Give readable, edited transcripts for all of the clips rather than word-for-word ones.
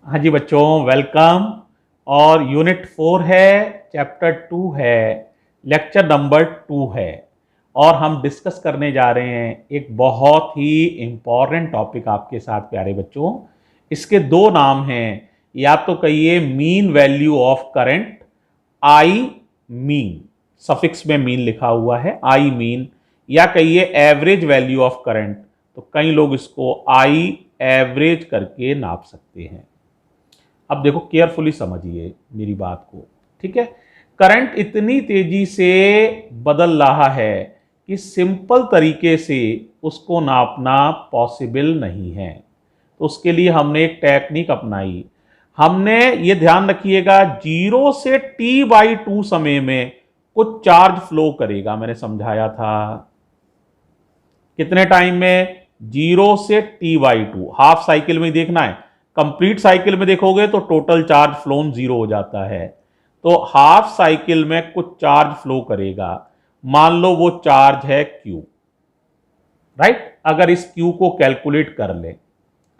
हाँ जी बच्चों, वेलकम। और यूनिट 4 है, चैप्टर 2 है, लेक्चर नंबर 2 है। और हम डिस्कस करने जा रहे हैं एक बहुत ही इम्पॉर्टेंट टॉपिक आपके साथ प्यारे बच्चों। इसके दो नाम हैं, या तो कहिए mean value of current, I mean, suffix में मीन लिखा हुआ है, आई मीन, या कहिए एवरेज वैल्यू ऑफ करंट। तो कई लोग इसको आई एवरेज करके नाप सकते हैं। अब देखो, केयरफुली समझिए मेरी बात को, ठीक है। करंट इतनी तेजी से बदल रहा है कि सिंपल तरीके से उसको नापना पॉसिबल नहीं है। तो उसके लिए हमने एक टेक्निक अपनाई। हमने ये ध्यान रखिएगा, 0 से t/2 समय में कुछ चार्ज फ्लो करेगा। मैंने समझाया था कितने टाइम में, 0 से t/2, हाफ साइकिल में देखना है। कंप्लीट साइकिल में देखोगे तो टोटल चार्ज फ्लोन 0 हो जाता है। तो हाफ साइकिल में कुछ चार्ज फ्लो करेगा। मान लो वो चार्ज है Q, राइट। अगर इस Q को कैलकुलेट कर ले,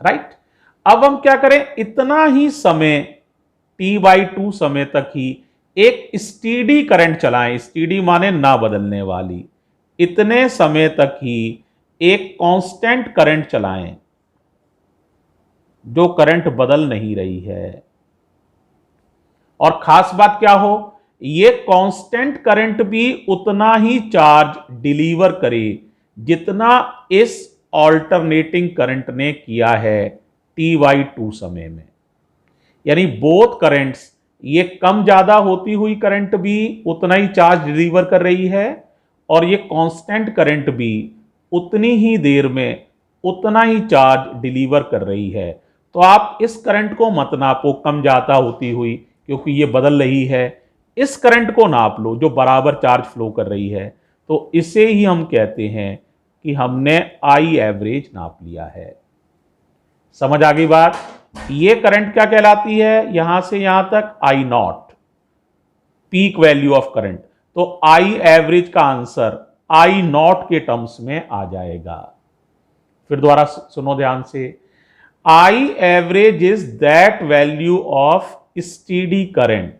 राइट। अब हम क्या करें, इतना ही समय t/2 समय तक ही एक स्टीडी करंट चलाएं। स्टीडी माने ना बदलने वाली। इतने समय तक ही एक कांस्टेंट करंट चलाएं, जो करंट बदल नहीं रही है। और खास बात क्या हो, ये कांस्टेंट करंट भी उतना ही चार्ज डिलीवर करे जितना इस ऑल्टरनेटिंग करंट ने किया है t/2 समय में। यानी बोथ करंट्स, ये कम ज्यादा होती हुई करंट भी उतना ही चार्ज डिलीवर कर रही है, और ये कांस्टेंट करंट भी उतनी ही देर में उतना ही चार्ज डिलीवर कर रही है। तो आप इस करंट को मत नापो कम ज्यादा होती हुई, क्योंकि ये बदल रही है। इस करंट को नाप लो जो बराबर चार्ज फ्लो कर रही है। तो इसे ही हम कहते हैं कि हमने आई एवरेज नाप लिया है। समझ आ गई बात। ये करंट क्या कहलाती है, यहां से यहां तक I naught, peak value of current. तो आई एवरेज का आंसर आई नॉट के टर्म्स में आ जाएगा। फिर दोबारा सुनो ध्यान से। I average is that value of steady current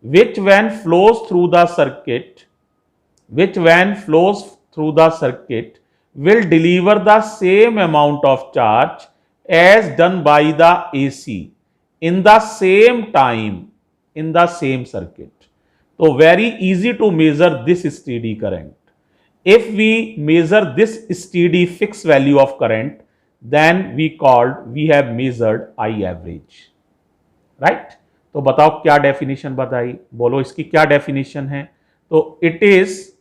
which when flows through the circuit which when flows through the circuit will deliver the same amount of charge as done by the AC in the same time in the same circuit. So very easy to measure this steady current. If we measure this steady fixed value of current, then we have measured I average, right? तो बताओ क्या definition बताई, बोलो इसकी क्या definition है। तो it is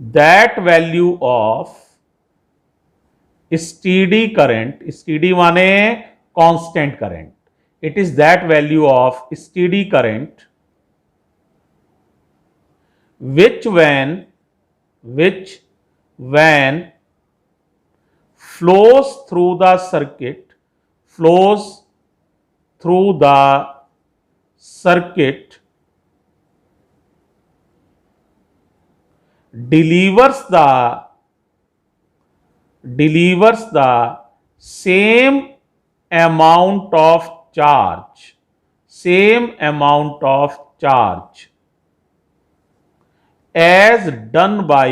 that value of steady current, steady माने constant current, it is that value of steady current which when flows through the circuit delivers the same amount of charge as done by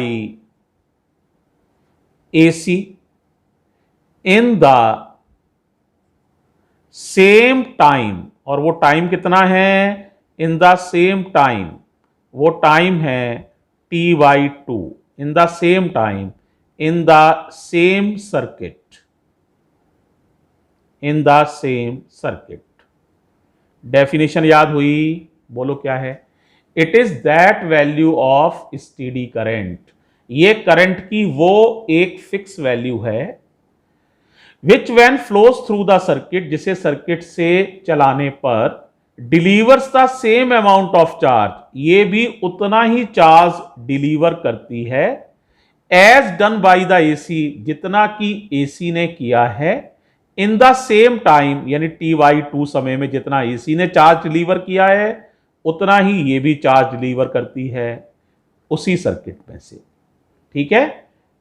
AC in the same time. और वो time कितना है, इन the same time, वो time है t/2, in the same time in the same circuit, in the same circuit. Definition याद हुई, बोलो क्या है। It is that value of steady current, ये करंट की वो एक फिक्स वैल्यू है which when flows through the circuit, जिसे सर्किट से चलाने पर delivers the same amount of charge, ये भी उतना ही चार्ज डिलीवर करती है as done by the AC, जितना कि AC ने किया है in the same time, यानी t/2 समय में जितना AC ने चार्ज डिलीवर किया है उतना ही ये भी चार्ज डिलीवर करती है उसी सर्किट में से। ठीक है,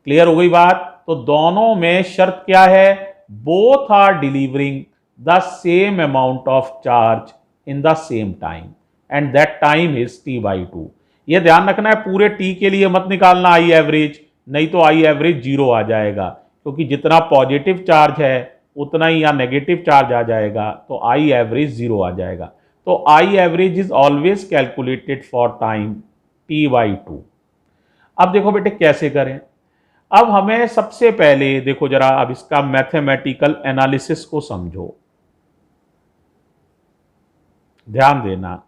क्लियर हो गई बात। तो दोनों में शर्त क्या है, both are delivering the same amount of charge in the same time and that time is t/2। ये ध्यान रखना है, पूरे t के लिए मत निकालना आई एवरेज, नहीं तो आई एवरेज जीरो आ जाएगा, क्योंकि जितना पॉजिटिव चार्ज है उतना ही यहाँ नेगेटिव चार्ज आ जाएगा, तो आई एवरेज जीरो आ जाएगा। तो I average is always calculated for time t/2। अब देखो बेटे कैसे करें। अब हमें सबसे पहले देखो जरा, अब इसका मैथमेटिकल एनालिसिस को समझो, ध्यान देना।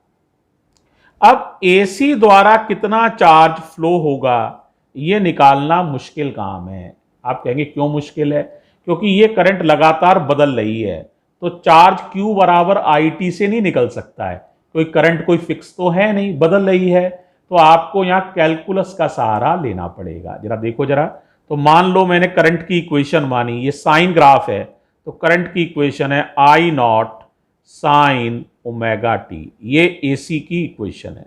अब एसी द्वारा कितना चार्ज फ्लो होगा यह निकालना मुश्किल काम है। आप कहेंगे क्यों मुश्किल है? क्योंकि ये करंट लगातार बदल रही है, तो चार्ज Q बराबर IT से नहीं निकल सकता है, कोई करंट कोई फिक्स तो है नहीं, बदल रही है, तो आपको यहां कैलकुलस का सहारा लेना पड़ेगा। जरा देखो जरा, तो मान लो मैंने करंट की इक्वेशन मानी, ये साइन ग्राफ है, तो करंट की इक्वेशन है I not sine omega T, ये एसी की इक्वेशन है।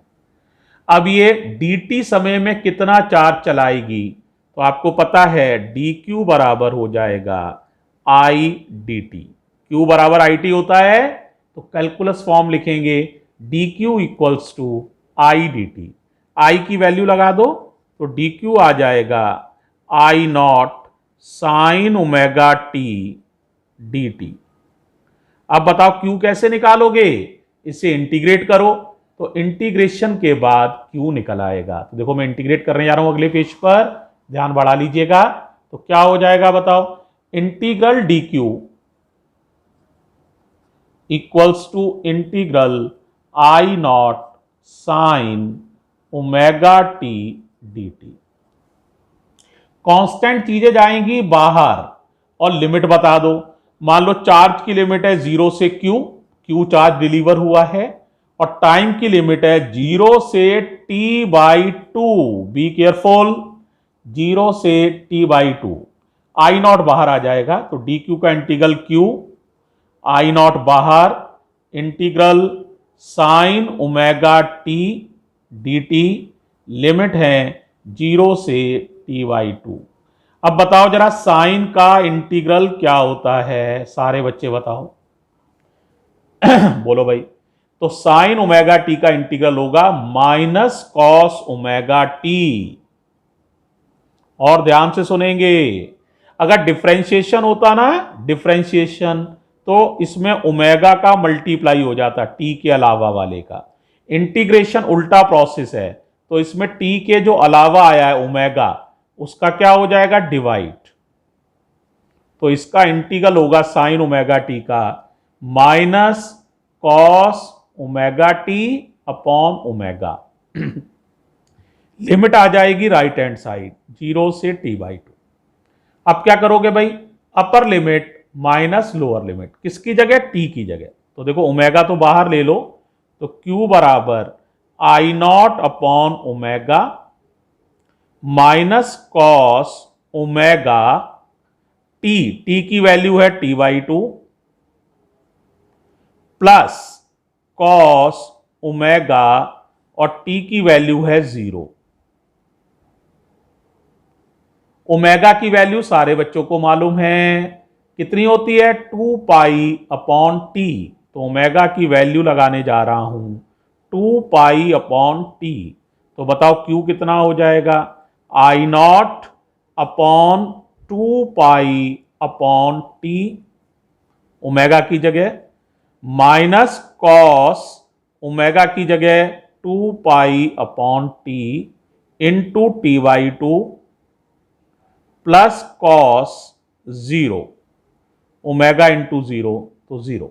अब ये dt समय में कितना चार्ज चलाएगी, तो आपको पता है dq बराबर हो जाएगा I dt। q बराबर IT होता है, तो कैलकुलस फॉर्म लिखेंगे dq equals to I dt। I की वैल्यू लगा दो तो dq आ जाएगा I not sine omega t dt। अब बताओ Q कैसे निकालोगे? इसे इंटीग्रेट करो, तो इंटीग्रेशन के बाद Q निकल आएगा। तो देखो मैं इंटीग्रेट करने जा रहा हूं अगले पेज पर, ध्यान बढ़ा लीजिएगा। तो क्या हो जाएगा बताओ? Integral dq equals to integral I not sine omega t dt। Constant चीजें जाएंगी बाहर और लिमिट बता दो। मान लो चार्ज की लिमिट है 0 से Q चार्ज डिलीवर हुआ है, और टाइम की लिमिट है 0 से t/2। बी केयरफुल, 0 से t/2। I नॉट बाहर आ जाएगा, तो dq का इंटीग्रल Q, I नॉट बाहर, integral sign omega t dt, limit है 0 से t/2। अब बताओ जरा साइन का इंटीग्रल क्या होता है, सारे बच्चे बताओ। बोलो भाई। तो साइन ओमेगा टी का इंटीग्रल होगा माइनस कॉस ओमेगा टी। और ध्यान से सुनेंगे, अगर डिफरेंशिएशन होता ना, डिफरेंशिएशन, तो इसमें ओमेगा का मल्टीप्लाई हो जाता टी के अलावा वाले का। इंटीग्रेशन उल्टा प्रोसेस है, तो इसमें टी के जो अलावा आया है ओमेगा, उसका क्या हो जाएगा? डिवाइड। तो इसका इंटीग्रल होगा साइन ओमेगा टी का minus cos omega T upon omega. Limit आ जाएगी राइट हैंड साइड 0 से t/2। अब क्या करोगे भाई? Upper limit minus lower limit, किसकी जगह? टी की जगह। तो देखो ओमेगा तो बाहर ले लो, तो Q बराबर I not upon omega minus cos omega T की वैल्यू है t/2 प्लस कॉस ओमेगा, और टी की वैल्यू है 0। ओमेगा की वैल्यू सारे बच्चों को मालूम है, कितनी होती है? 2π/t। तो ओमेगा की वैल्यू लगाने जा रहा हूं 2π/t। तो बताओ Q कितना हो जाएगा? I not upon 2π/t, omega की जगह, माइनस कॉस ओमेगा की जगह 2π/t into t/2 plus cos 0, omega into 0, तो 0।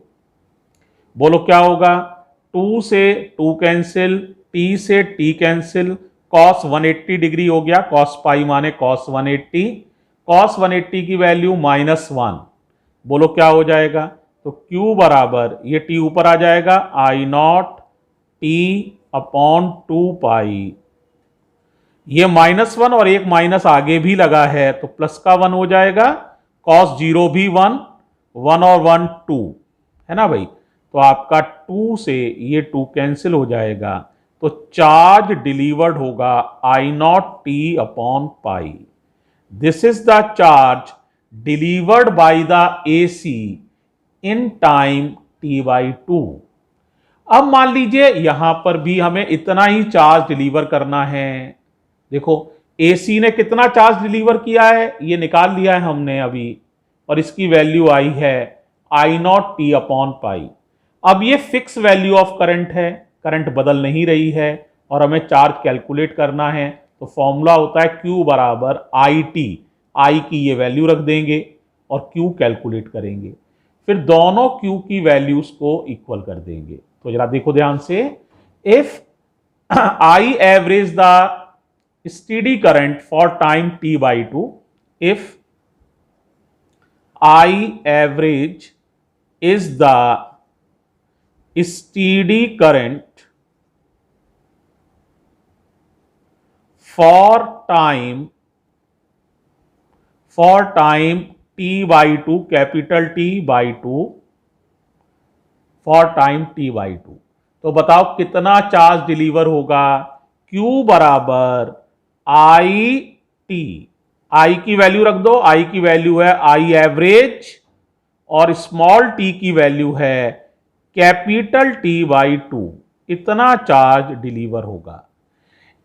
बोलो क्या होगा? 2 से 2 कैंसिल, t से t कैंसिल, कॉस 180 डिग्री हो गया, कॉस पाई माने कॉस 180, कॉस 180 की वैल्यू -1। बोलो क्या हो जाएगा? तो Q बराबर, ये t ऊपर आ जाएगा, I नॉट t अपॉन 2π, ये -1 और एक माइनस आगे भी लगा है, तो प्लस का 1 हो जाएगा, कॉस 0 भी 1, 1 और 1 2, है ना भाई? तो आपका 2 से ये 2 कैंसिल हो जाएगा, तो चार्ज डिलीवर्ड होगा I not T upon pi. This is the charge delivered by the AC in time t/2। अब मान लीजिए यहां पर भी हमें इतना ही चार्ज डिलीवर करना है। देखो AC ने कितना चार्ज डिलीवर किया है ये निकाल लिया है हमने अभी, और इसकी वैल्यू आई है I0t/पाई। अब ये फिक्स वैल्यू ऑफ करंट है, करंट बदल नहीं रही है और हमें चार्ज कैलकुलेट करना है, तो फॉर्मूला होता है Q बराबर IT। I की ये वैल्यू रख देंगे और Q कैलकुलेट करेंगे, फिर दोनों Q की वैल्यूज को इक्वल कर देंगे। तो जरा देखो ध्यान से, if I average the steady current for time t/2, if I average is the steady current for time t/2, capital T/2, for time t/2, तो बताओ कितना चार्ज डिलीवर होगा। Q बराबर IT, I की वैल्यू रख दो, I की वैल्यू है I एवरेज और स्मॉल t की वैल्यू है कैपिटल T/2, इतना चार्ज डिलीवर होगा।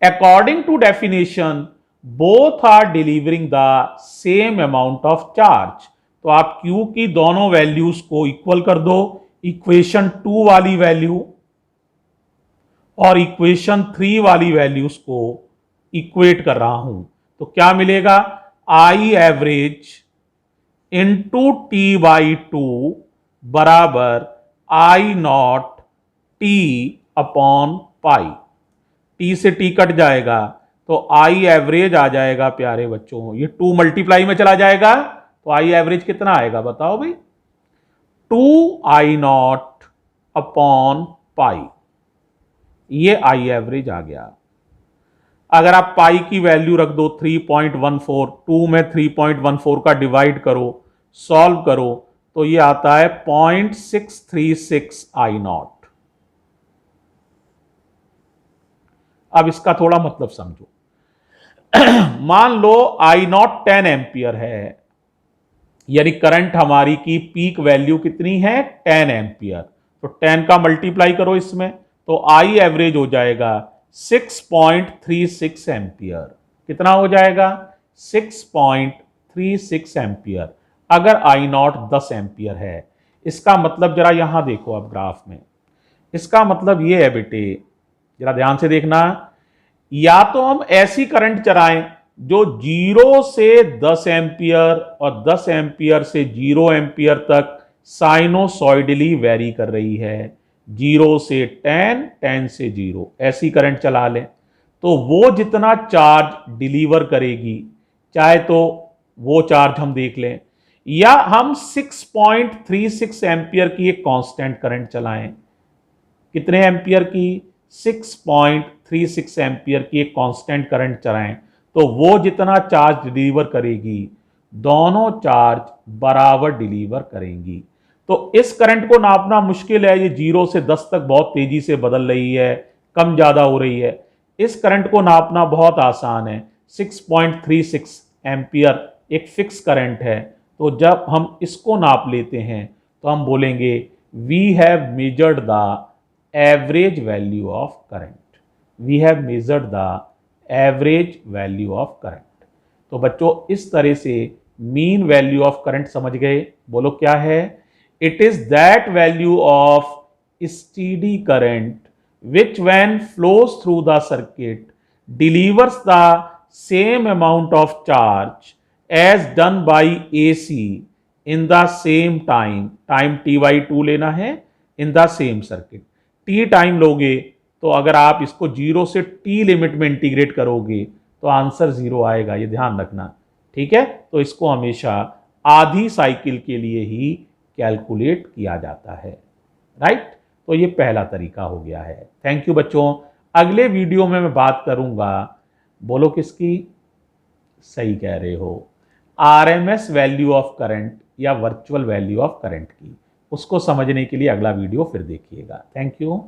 According to definition both are delivering the same amount of charge, तो आप Q की दोनों वैल्यूज को इक्वल कर दो, इक्वेशन 2 वाली वैल्यू और इक्वेशन 3 वाली वैल्यूज को इक्वेट कर रहा हूं, तो क्या मिलेगा, I एवरेज इंटू T/2 बराबर I0t/पाई। T से T कट जाएगा तो I एवरेज आ जाएगा प्यारे बच्चों, ये 2 मल्टीप्लाई में चला जाएगा, तो I एवरेज कितना आएगा बताओ भाई, 2I0/पाई, ये I एवरेज आ गया। अगर आप पाई की वैल्यू रख दो 3.14, 2 में 3.14 का डिवाइड करो, सॉल्व करो, तो ये आता है 0.636 I0। अब इसका थोड़ा मतलब समझो। मान लो I0 10 एम्पियर है, यानी करंट हमारी की पीक वैल्यू कितनी है 10 एम्पियर, तो 10 का मल्टीप्लाई करो इसमें, तो I एवरेज हो जाएगा 6.36 एम्पियर। कितना हो जाएगा 6.36 एम्पियर, अगर I0 10 एम्पियर है। इसका मतलब जरा यहां देखो आप ग्राफ में, इसका मतलब यह है बेटे, जरा ध्यान से देखना, या तो हम ऐसी करंट चलाएं जो 0 से 10 एम्पियर और 10 एम्पियर से 0 एम्पियर तक साइनोसॉइडली वेरी कर रही है, 0 से 10, 10 से 0, ऐसी करंट चला लें, तो वो जितना चार्ज डिलीवर करेगी, चाहे तो वो चार्ज हम देख लें, या हम 6.36 एम्पियर की एक कांस्टेंट करंट चलाएं। कितने एम्पियर की, 6.36 एम्पियर की एक कांस्टेंट करंट चलाएं, तो वो जितना चार्ज डिलीवर करेगी, दोनों चार्ज बराबर डिलीवर करेंगी। तो इस करंट को नापना मुश्किल है, ये 0 से 10 तक बहुत तेजी से बदल रही है, कम ज्यादा हो रही है। इस करंट को नापना बहुत आसान है, 6.36 एम्पियर एक फिक्स करंट है, तो जब हम इसको नाप लेते हैं तो हम बोलेंगे we have measured the average value of current, we have measured the average value of current. तो बच्चों इस तरह से मीन वैल्यू ऑफ करंट समझ गए, बोलो क्या है, it is that value of steady current which when flows through the circuit delivers the same amount of charge as done by AC in the same time, time t/2 लेना है, in the same circuit। t time लोगे तो अगर आप इसको 0 से t limit में integrate करोगे तो आंसर 0 आएगा, ये ध्यान रखना, ठीक है। तो इसको हमेशा आधी साइकिल के लिए ही कैलकुलेट किया जाता है, राइट। तो ये पहला तरीका हो गया है। थैंक यू बच्चों। अगले वीडियो में मैं बात करूंगा, बोलो किसकी, सही कह रहे हो, आरएमएस वैल्यू ऑफ करंट या वर्चुअल वैल्यू ऑफ करंट की। उसको समझने के लिए अगला वीडियो फिर देखिएगा। Thank you.